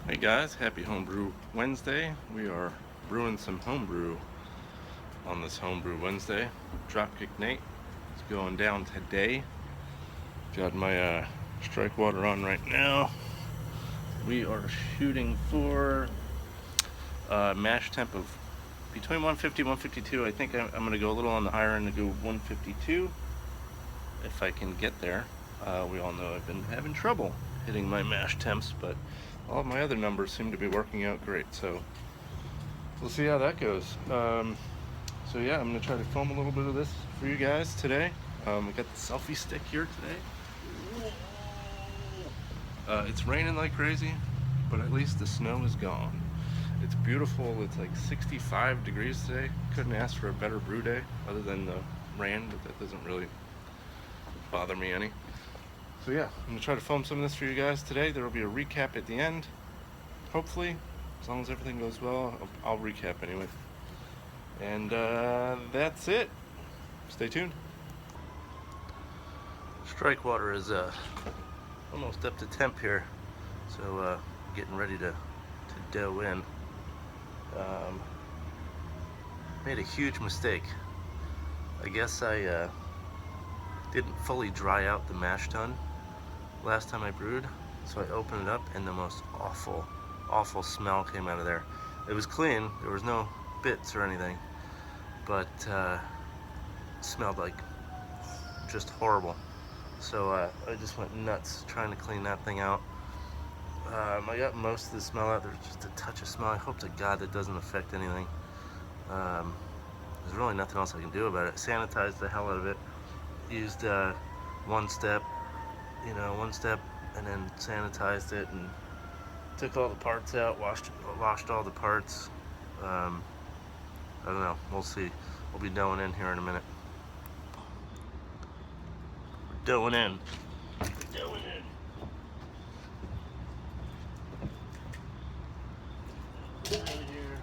Hey guys, happy Homebrew Wednesday. We are brewing some homebrew on this Homebrew Wednesday. Dropkick Nate is going down today. Got my strike water on right now. We are shooting for a mash temp of between 150 and 152. I think I'm going to go a little on the higher end and go 152 if I can get there. We all know I've been having trouble hitting my mash temps, but all of my other numbers seem to be working out great, so we'll see how that goes. So yeah, I'm going to try to film a little bit of this for you guys today. We got the selfie stick here today. It's raining like crazy, but at least the snow is gone. It's beautiful. It's like 65 degrees today. Couldn't ask for a better brew day other than the rain, but that doesn't really bother me any. So yeah, I'm going to try to film some of this for you guys today. There will be a recap at the end. Hopefully, as long as everything goes well, I'll recap anyway. And that's it. Stay tuned. Strike water is almost up to temp here, so getting ready to dough in. Made a huge mistake. I guess I didn't fully dry out the mash tun last time I brewed, so I opened it up and the most awful smell came out of there. It was clean, there was no bits or anything, but it smelled like just horrible. So I just went nuts trying to clean that thing out. I got most of the smell out. There's just a touch of smell. I hope to God that doesn't affect anything. There's really nothing else I can do about it. Sanitized the hell out of it. Used one step, and then sanitized it and took all the parts out, washed all the parts. I don't know, we'll see. We'll be doughing in here in a minute. We're doughing in. Out of here.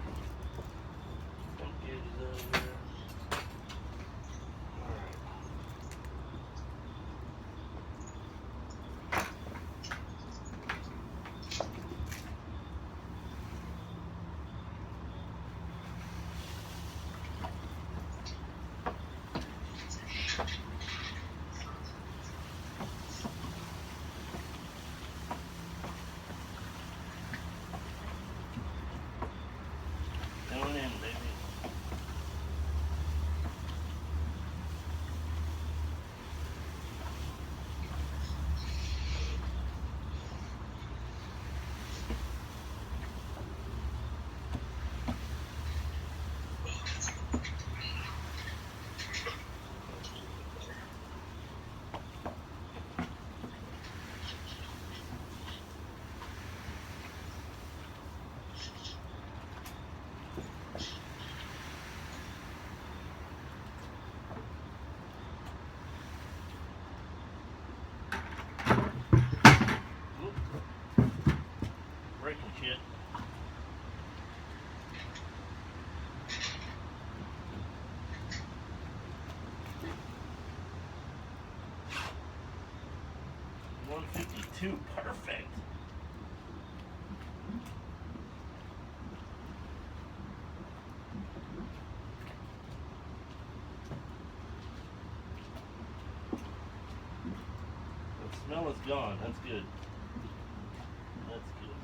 Some cages out of here. Alright. Going in, baby. Breaking shit. $152, perfect. The smell is gone. That's good. That's good.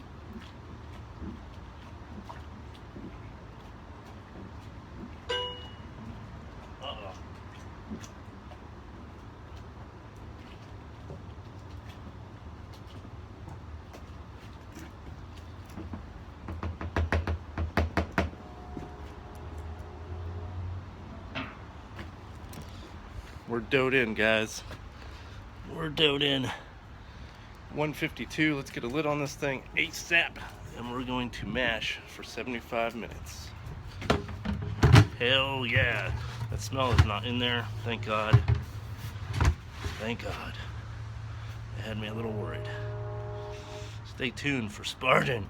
Uh-oh. We're doughed in, guys. We're doughed in. 152. Let's get a lid on this thing ASAP, and we're going to mash for 75 minutes. Hell yeah. That smell is not in there. Thank God. Thank God. It had me a little worried. Stay tuned for Spartan.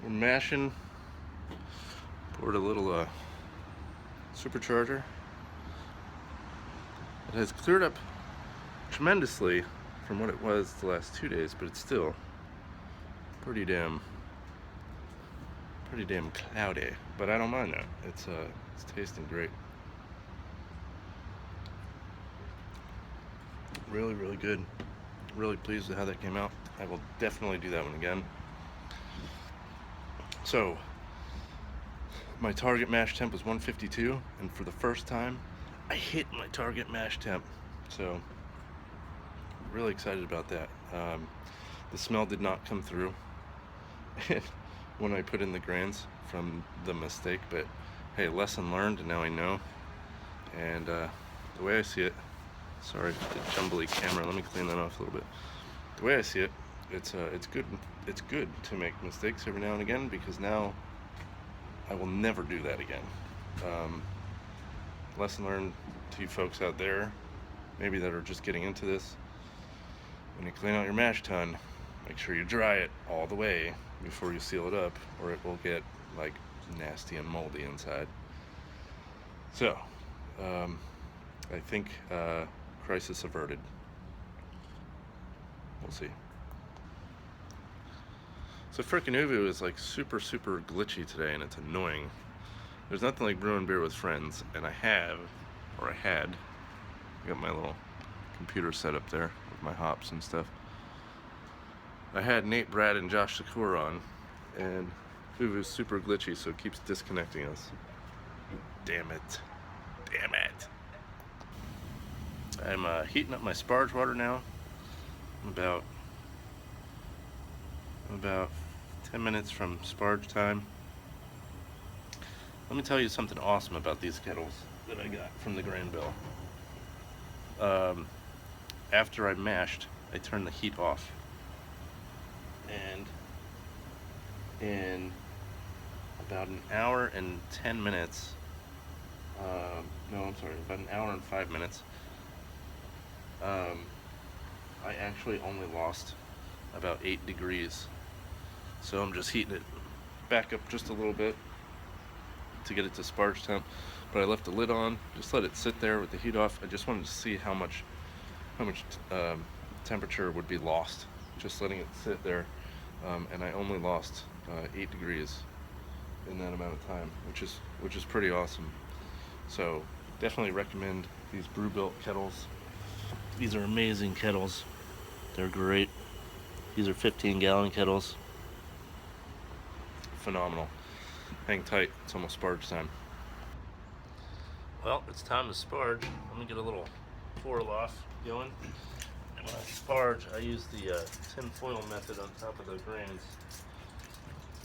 We're mashing. Poured a little supercharger. It has cleared up tremendously from what it was the last 2 days, but it's still pretty damn cloudy, but I don't mind that. It's tasting great. Really, really good. Really pleased with how that came out. I will definitely do that one again. So, my target mash temp was 152, and for the first time, I hit my target mash temp. So, really excited about that. The smell did not come through when I put in the grains from the mistake, but hey, lesson learned, and now I know. And the way I see it, sorry for the jumbly camera, let me clean that off a little bit. The way I see it, it's good to make mistakes every now and again, because now I will never do that again. Lesson learned to you folks out there, maybe that are just getting into this. When you clean out your mash tun, make sure you dry it all the way before you seal it up, or it will get like nasty and moldy inside. So, I think crisis averted. We'll see. So frickin' Uvu is like super glitchy today, and it's annoying. There's nothing like brewing beer with friends, and I had, I got my little computer set up there with my hops and stuff. I had Nate, Brad, and Josh Shakur on, and Uvu's super glitchy, so it keeps disconnecting us. Damn it. Damn it. I'm heating up my sparge water now. I'm about 10 minutes from sparge time. Let me tell you something awesome about these kettles that I got from the grain bill. After I mashed, I turned the heat off, and in about an hour and 10 minutes, no, I'm sorry, about an hour and 5 minutes, I actually only lost about 8 degrees. So I'm just heating it back up just a little bit to get it to sparge temp, but I left the lid on, just let it sit there with the heat off. I just wanted to see how much temperature would be lost just letting it sit there, and I only lost 8 degrees in that amount of time, which is pretty awesome. So definitely recommend these Brewbuilt kettles. These are amazing kettles. They're great. These are 15-gallon kettles. Phenomenal. Hang tight, it's almost sparge time. Well, it's time to sparge. Let me get a little foil off going. And when I sparge, I use the tin foil method on top of the grains.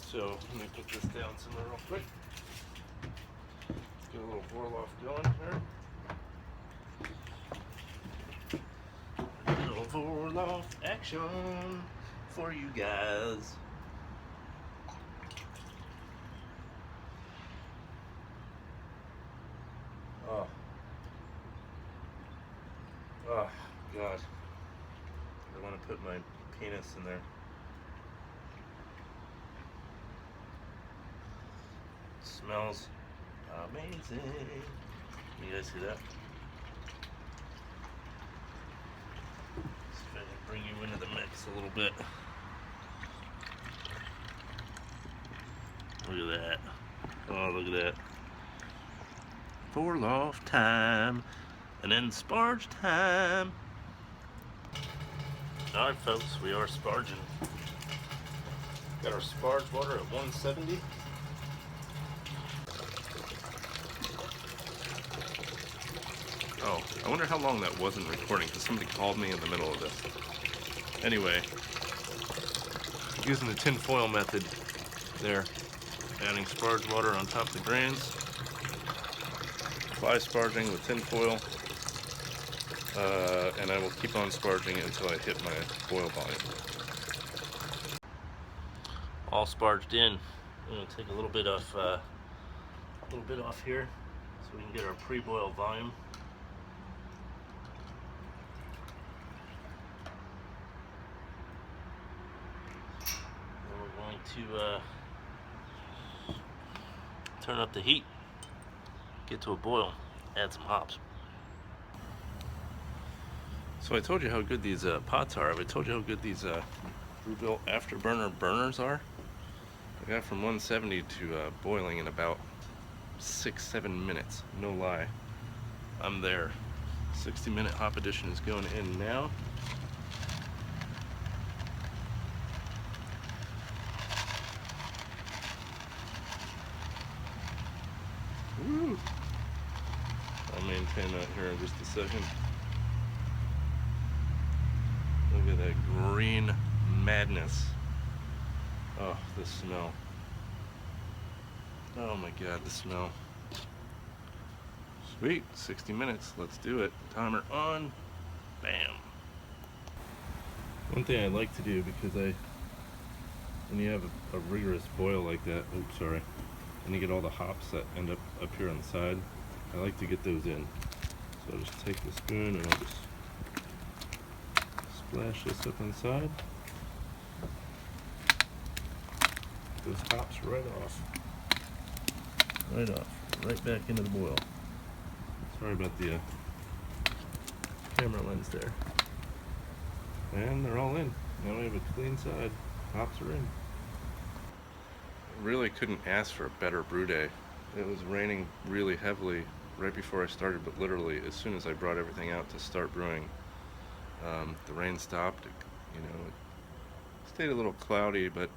So let me put this down somewhere real quick. Get a little foil off going here. A little foil off action for you guys. Oh God, I want to put my penis in there. It smells amazing. You guys see that? See if I can bring you into the mix a little bit. Look at that. Oh, look at that. For loft time. And then sparge time. Alright folks, we are sparging. Got our sparge water at 170. Oh, I wonder how long that wasn't recording, because somebody called me in the middle of this. Anyway, using the tin foil method there, adding sparge water on top of the grains, fly sparging with tin foil. And I will keep on sparging it until I hit my boil volume. All sparged in. I'm going to take a little bit off here, so we can get our pre-boil volume. And we're going to turn up the heat, get to a boil, add some hops. So I told you how good these pots are. I told you how good these Brewbill afterburner burners are. I got from 170 to boiling in about 6-7 minutes. No lie. I'm there. 60-minute hop addition is going in now. Woo! I'll maintain that here in just a second. Look at that green madness. Oh, the smell. Oh my god, the smell. Sweet, 60 minutes, let's do it. Timer on, bam. One thing I like to do, because when you have a rigorous boil like that, oops, sorry, and you get all the hops that end up here on the side, I like to get those in. So I'll just take the spoon and I'll just splash this up inside. Those hops right off. Right back into the boil. Sorry about the camera lens there. And they're all in. Now we have a clean side. Hops are in. Really couldn't ask for a better brew day. It was raining really heavily right before I started, but literally as soon as I brought everything out to start brewing, the rain stopped. It stayed a little cloudy, but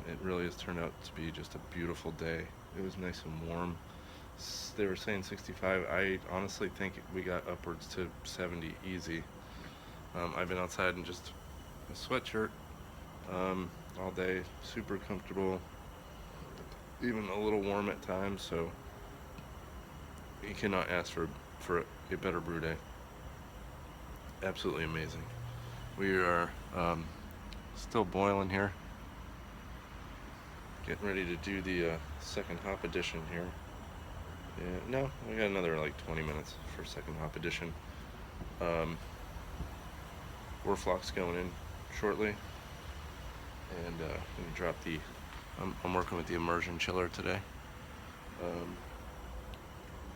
it really has turned out to be just a beautiful day. It was nice and warm. They were saying 65. I honestly think we got upwards to 70 easy. I've been outside in just a sweatshirt all day, super comfortable, even a little warm at times, so you cannot ask for a better brew day. Absolutely amazing. We are still boiling here, getting ready to do the second hop addition here. Yeah, no, we got another like 20 minutes for second hop addition. Warflock's going in shortly, and I'm gonna drop the. I'm working with the immersion chiller today,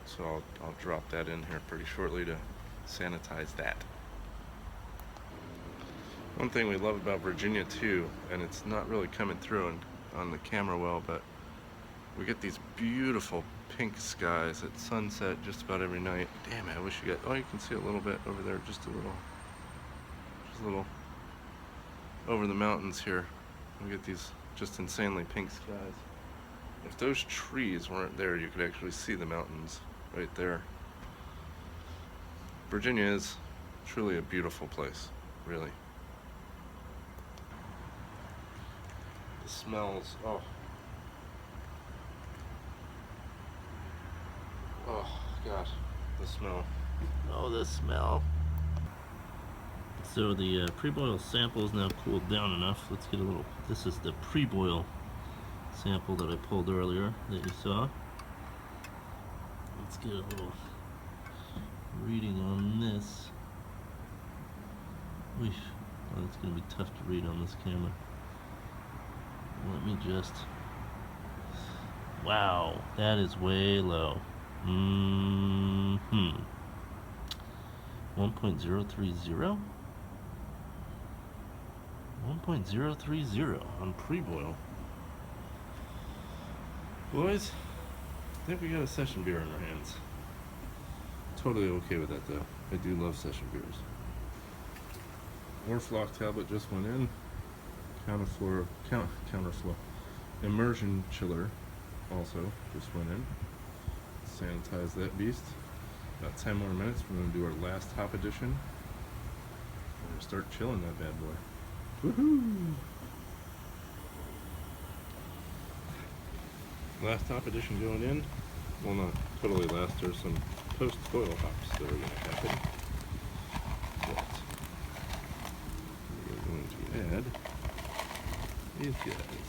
so I'll drop that in here pretty shortly to sanitize that. One thing we love about Virginia too, and it's not really coming through on the camera well, but we get these beautiful pink skies at sunset just about every night. Damn it, I wish you got, oh, you can see a little bit over there, just a little over the mountains here. We get these just insanely pink skies. If those trees weren't there, you could actually see the mountains right there. Virginia is truly a beautiful place, really. The smells, oh gosh, the smell. Oh, the smell. So the pre-boil sample is now cooled down enough. Let's get a little, this is the pre-boil sample that I pulled earlier that you saw. Let's get a little reading on this. Oof. Oh, it's going to be tough to read on this camera. Let me just, wow, that is way low. 1.030? 1.030 on pre-boil. Boys, I think we got a session beer in our hands. Totally okay with that though. I do love session beers. Warflock tablet just went in. Counterflow immersion chiller also just went in. Sanitize that beast. About 10 more minutes, we're going to do our last hop addition. We're going to start chilling that bad boy. Woohoo! Last hop addition going in. Well, not totally last, there's some post-boil hops that are going to happen. But we're going to add these guys.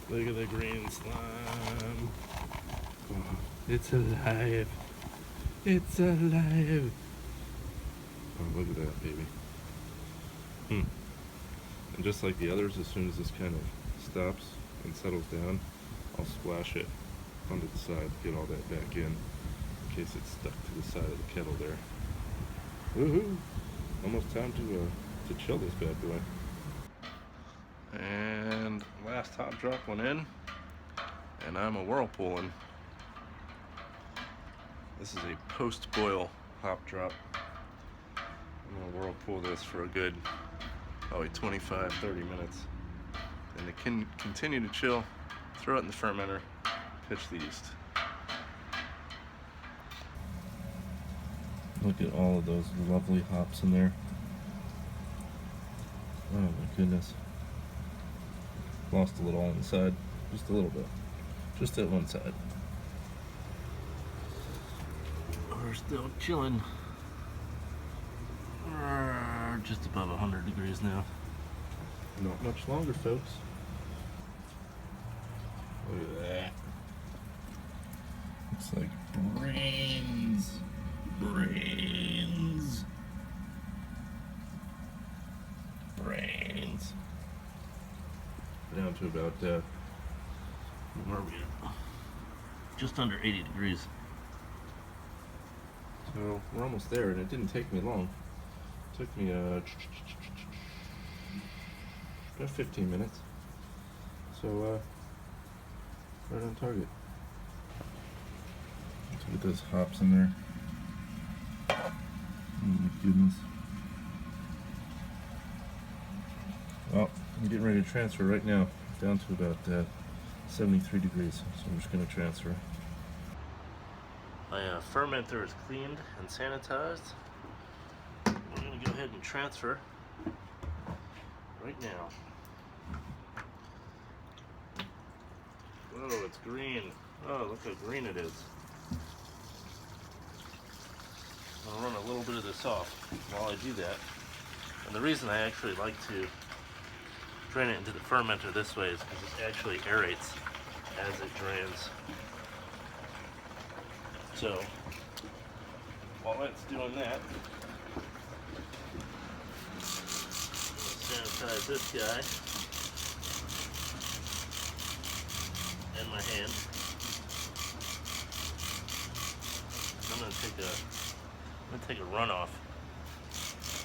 Look at the green slime. Oh, it's alive. It's alive. Oh, look at that, baby. And just like the others, as soon as this kind of stops and settles down, I'll splash it onto the side, get all that back in case it's stuck to the side of the kettle there. Woohoo! Almost time to to chill this bad boy. And last hop drop went in, and I'm a whirlpooling. This is a post-boil hop drop. I'm gonna whirlpool this for a good probably 25-30 minutes. And to continue to chill, throw it in the fermenter, pitch the yeast. Look at all of those lovely hops in there. Oh my goodness. Lost a little on the side, just a little bit. Just at one side. We're still chilling. We're just above 100 degrees now. Not much longer, folks. Look at that. Looks like brains. Brains. Brains. Down to about, where are we at? Just under 80 degrees. So we're almost there, and it didn't take me long. It took me about 15 minutes. So right on target. Let's get those hops in there. Oh my goodness. Well, I'm getting ready to transfer right now, down to about 73 degrees. So I'm just going to transfer. My fermenter is cleaned and sanitized. We're going to go ahead and transfer right now. Oh, it's green. Oh, look how green it is. I'll run a little bit of this off while I do that. And the reason I actually like to drain it into the fermenter this way is because it actually aerates as it drains. So, while it's doing that, I'm going to sanitize this guy and my hand. I'm going to take a runoff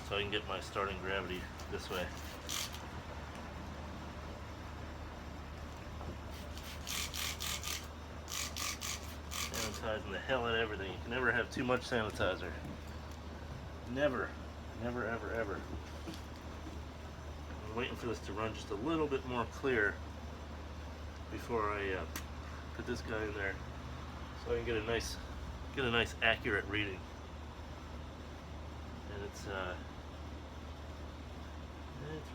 so I can get my starting gravity this way. Sanitizing the hell out of everything. You can never have too much sanitizer. Never. Never, ever, ever. I'm waiting for this to run just a little bit more clear before I put this guy in there so I can get a nice accurate reading. And it's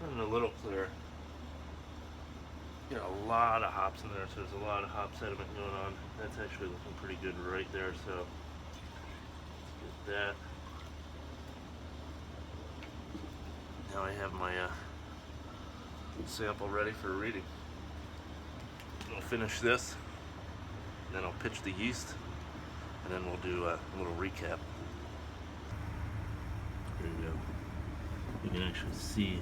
running a little clear. Got a lot of hops in there, so there's a lot of hop sediment going on. That's actually looking pretty good right there, so get that. Now I have my sample ready for reading. I'll finish this, and then I'll pitch the yeast, and then we'll do a little recap. There you go. You can actually see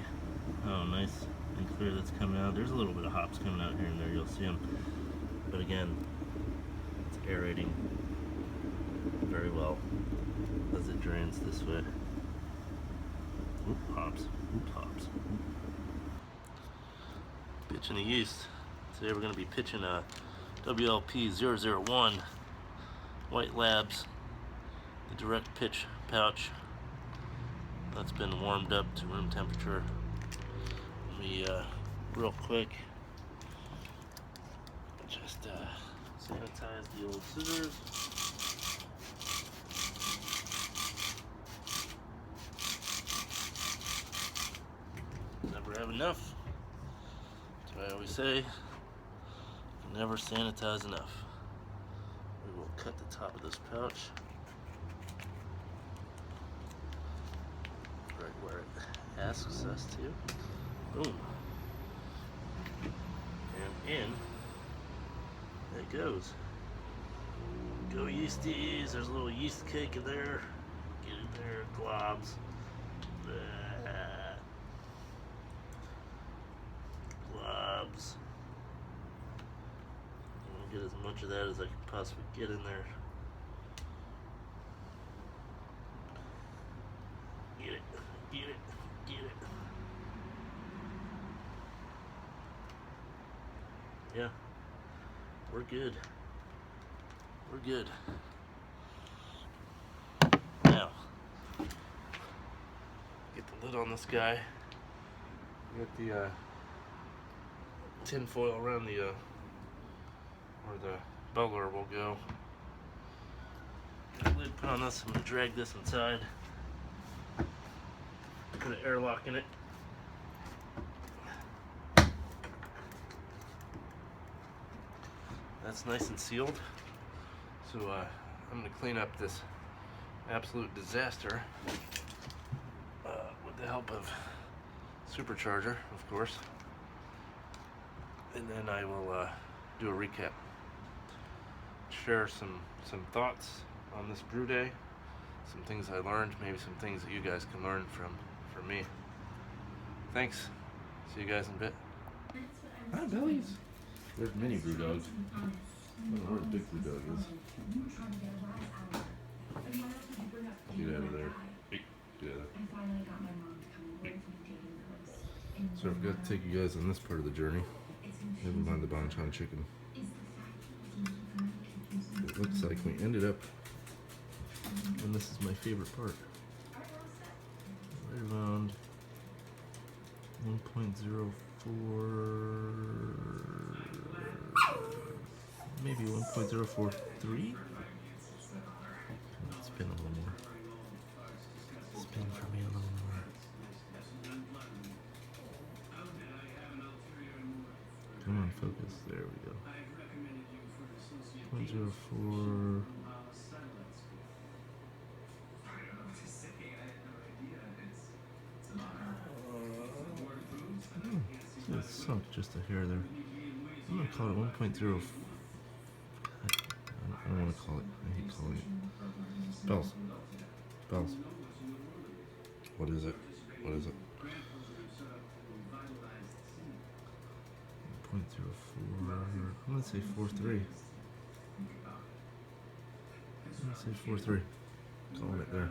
how nice and clear that's coming out. There's a little bit of hops coming out here and there, you'll see them. But again, it's aerating very well as it drains this way. Oop, hops. Oop, hops. Oop. Pitching the yeast. Today we're going to be pitching a WLP 001 White Labs, the direct pitch pouch. That's been warmed up to room temperature. Let me, real quick, just sanitize the old scissors. Never have enough. That's what I always say. You can never sanitize enough. We will cut the top of this pouch right where it asks us to. Boom. And in it goes. Go yeasties. There's a little yeast cake in there. Get in there, globs. Globs. I'm gonna get as much of that as I can possibly get in there. Get it, get it, get it. yeah, we're good. We're good. Now, get the lid on this guy. Get the tin foil around the where the bubbler will go. Get the lid put on this. I'm gonna drag this inside. Put an airlock in it. That's nice and sealed. So I'm gonna clean up this absolute disaster with the help of supercharger, of course. And then I will do a recap. Share some thoughts on this brew day, some things I learned, maybe some things that you guys can learn from me. Thanks. See you guys in a bit. Hi, Billies. There's mini brew dogs. I don't know where the big brew dog is. Get out of there. Get out of there. So I forgot to take you guys on this part of the journey. Never mind the bonchon chicken. It looks like we ended up, and this is my favorite part, right around 1.04, maybe 1.043. Spin a little more. Spin for me a little more. Come on, focus. There we go. 0.04. It sunk just a hair there. I'm gonna call it 1.0. I don't want to call it. I hate calling it. Bells. Bells. What is it? What is it? 1.04. I'm gonna say 4.3. I'm gonna say 4.3. Calling it there.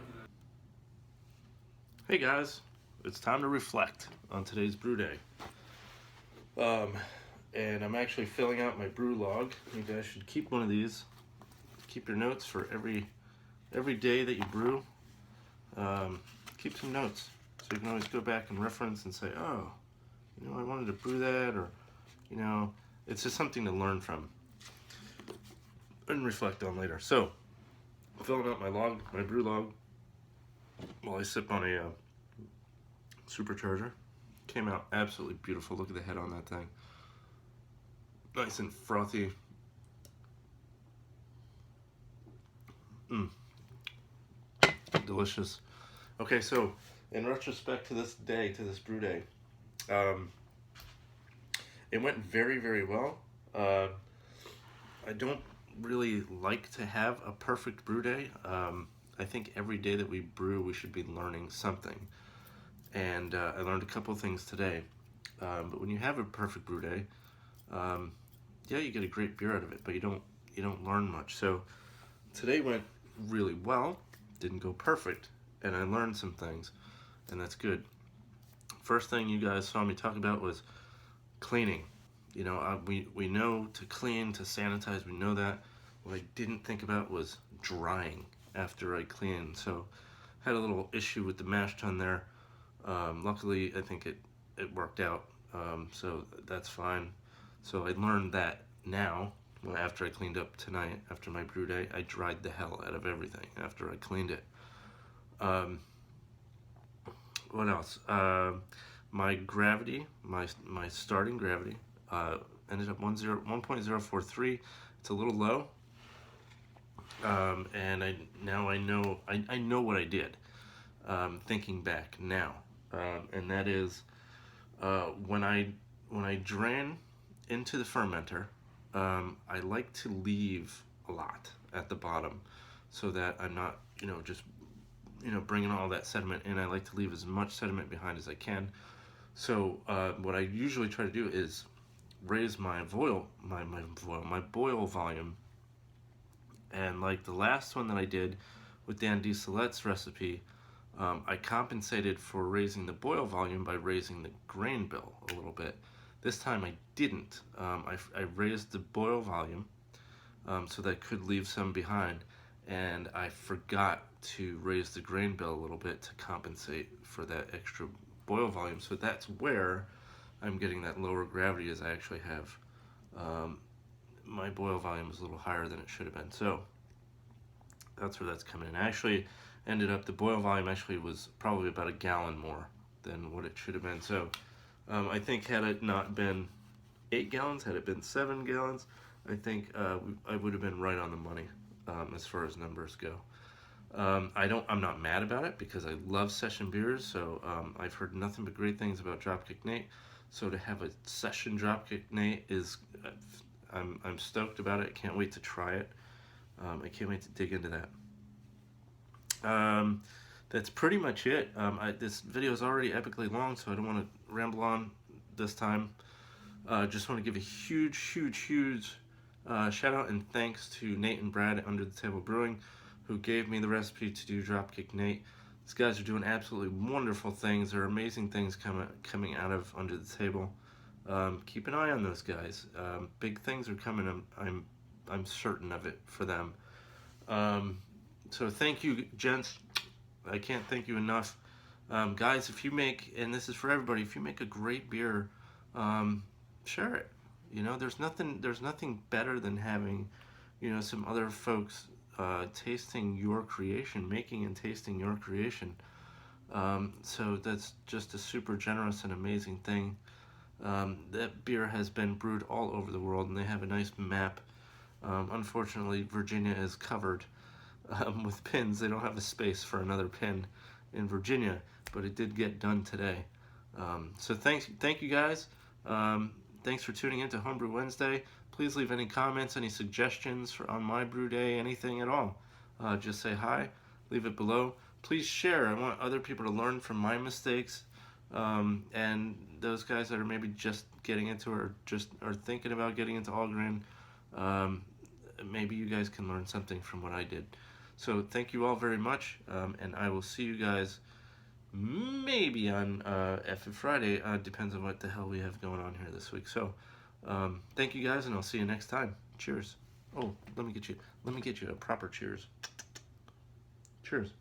Hey guys, it's time to reflect on today's brew day. And I'm actually filling out my brew log. You guys should keep one of these. Keep your notes for every day that you brew. Keep some notes so you can always go back and reference and say, oh, you know, I wanted to brew that, or you know, it's just something to learn from and reflect on later. So, I'm filling out my log, my brew log, while I sip on a supercharger. Came out absolutely beautiful. Look at the head on that thing. Nice and frothy. Delicious. Okay, so in retrospect to this day, to this brew day, it went very, very well. I don't really like to have a perfect brew day. I think every day that we brew, we should be learning something. And I learned a couple things today. But when you have a perfect brew day, yeah, you get a great beer out of it, but you don't learn much. So today went really well. Didn't go perfect, and I learned some things, and that's good. First thing you guys saw me talk about was cleaning. You know, we know to clean, to sanitize, we know that. What I didn't think about was drying after I cleaned. So had a little issue with the mash tun there. Luckily, I think it worked out, so that's fine. So I learned that now. Well, after I cleaned up tonight, after my brew day, I dried the hell out of everything after I cleaned it. What else? My gravity, my starting gravity, ended up 1.043. It's a little low, and I know what I did. Thinking back now, and that is when I drain into the fermenter, I like to leave a lot at the bottom so that I'm not, just, bringing all that sediment in. I like to leave as much sediment behind as I can. So what I usually try to do is raise my boil volume. And like the last one that I did with Dan D. Salette's recipe, I compensated for raising the boil volume by raising the grain bill a little bit. This time I didn't. I raised the boil volume so that I could leave some behind, and I forgot to raise the grain bill a little bit to compensate for that extra boil volume. So that's where I'm getting that lower gravity, as I actually have my boil volume is a little higher than it should have been. So that's where that's coming in. I actually ended up, the boil volume actually was probably about a gallon more than what it should have been. So I think had it not been 8 gallons, had it been 7 gallons, I think I would have been right on the money as far as numbers go. I'm not mad about it because I love session beers. So I've heard nothing but great things about Dropkick Nate. So to have a session Dropkick Nate is, I'm stoked about it. I can't wait to try it. I can't wait to dig into that. That's pretty much it. This video is already epically long, so I don't want to ramble on this time. Just want to give a huge shout out and thanks to Nate and Brad at Under the Table Brewing, who gave me the recipe to do Dropkick Nate. These guys are doing absolutely wonderful things. There are amazing things coming out of Under the Table. Keep an eye on those guys. Big things are coming. I'm certain of it for them. So thank you, gents. I can't thank you enough. Guys, if you make, and this is for everybody, if you make a great beer, share it. You know, there's nothing better than having, you know, some other folks tasting your creation, making and tasting your creation. So that's just a super generous and amazing thing. That beer has been brewed all over the world, and they have a nice map. Unfortunately, Virginia is covered with pins. They don't have a space for another pin in Virginia, but it did get done today. So thank you guys. Thanks for tuning in to Homebrew Wednesday. Please leave any comments, any suggestions on my brew day, anything at all. Just say hi, leave it below. Please share. I want other people to learn from my mistakes, and those guys that are maybe just getting into or just are thinking about getting into all grain. Maybe you guys can learn something from what I did. So thank you all very much, and I will see you guys maybe on F Friday. Depends on what the hell we have going on here this week. So thank you guys, and I'll see you next time. Cheers. Oh, let me get you a proper cheers. Cheers.